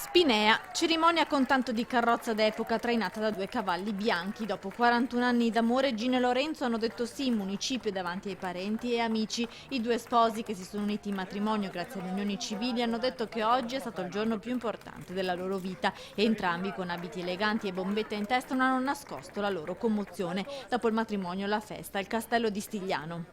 Spinea, cerimonia con tanto di carrozza d'epoca trainata da due cavalli bianchi. Dopo 41 anni d'amore, Gino e Lorenzo hanno detto sì in municipio davanti ai parenti e amici. I due sposi, che si sono uniti in matrimonio grazie alle unioni civili, hanno detto che oggi è stato il giorno più importante della loro vita. Entrambi, con abiti eleganti e bombette in testa, non hanno nascosto la loro commozione. Dopo il matrimonio, la festa al castello di Stigliano.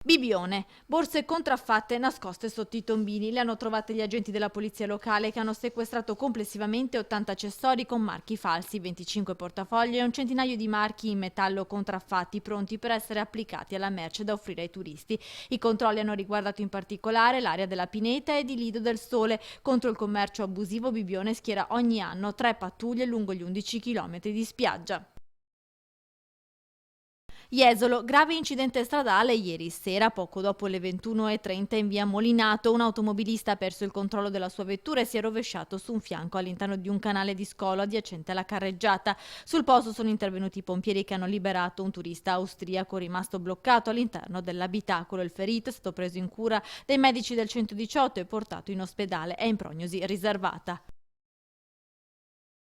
Bibione, borse contraffatte nascoste sotto i tombini. Le hanno trovate gli agenti della polizia locale che hanno sequestrato complessivamente 80 accessori con marchi falsi, 25 portafogli e un centinaio di marchi in metallo contraffatti pronti per essere applicati alla merce da offrire ai turisti. I controlli hanno riguardato in particolare l'area della Pineta e di Lido del Sole. Contro il commercio abusivo Bibione schiera ogni anno 3 pattuglie lungo gli 11 chilometri di spiaggia. Jesolo, grave incidente stradale ieri sera, poco dopo le 21:30 in via Molinato. Un automobilista ha perso il controllo della sua vettura e si è rovesciato su un fianco all'interno di un canale di scolo adiacente alla carreggiata. Sul posto sono intervenuti i pompieri che hanno liberato un turista austriaco rimasto bloccato all'interno dell'abitacolo. Il ferito è stato preso in cura dai medici del 118 e portato in ospedale. È in prognosi riservata.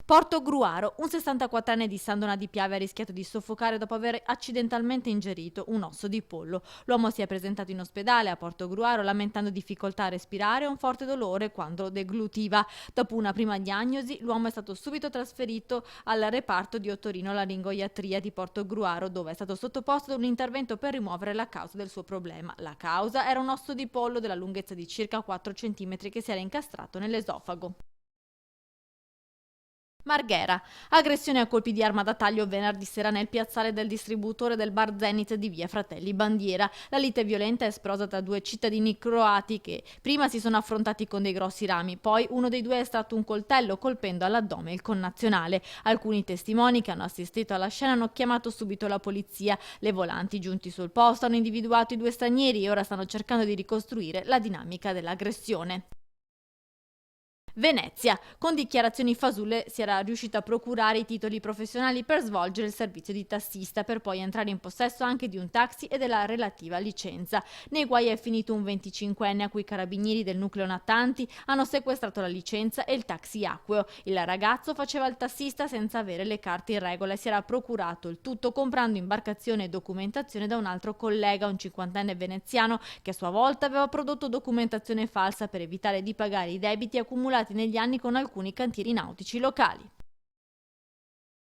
Portogruaro, un 64enne di Sandona di Piave ha rischiato di soffocare dopo aver accidentalmente ingerito un osso di pollo. L'uomo si è presentato in ospedale a Portogruaro lamentando difficoltà a respirare e un forte dolore quando deglutiva. Dopo una prima diagnosi, l'uomo è stato subito trasferito al reparto di otorinolaringoiatria di Portogruaro, dove è stato sottoposto ad un intervento per rimuovere la causa del suo problema. La causa era un osso di pollo della lunghezza di circa 4 cm che si era incastrato nell'esofago. Marghera, aggressione a colpi di arma da taglio venerdì sera nel piazzale del distributore del bar Zenit di via Fratelli Bandiera. La lite violenta è esplosa tra due cittadini croati che prima si sono affrontati con dei grossi rami, poi uno dei due ha estratto un coltello colpendo all'addome il connazionale. Alcuni testimoni che hanno assistito alla scena hanno chiamato subito la polizia. Le volanti giunti sul posto hanno individuato i due stranieri e ora stanno cercando di ricostruire la dinamica dell'aggressione. Venezia, con dichiarazioni fasulle si era riuscita a procurare i titoli professionali per svolgere il servizio di tassista, per poi entrare in possesso anche di un taxi e della relativa licenza. Nei guai è finito un 25enne a cui i carabinieri del nucleo Natanti hanno sequestrato la licenza e il taxi acqueo. Il ragazzo faceva il tassista senza avere le carte in regola e si era procurato il tutto comprando imbarcazione e documentazione da un altro collega, un 50enne veneziano, che a sua volta aveva prodotto documentazione falsa per evitare di pagare i debiti accumulati negli anni con alcuni cantieri nautici locali.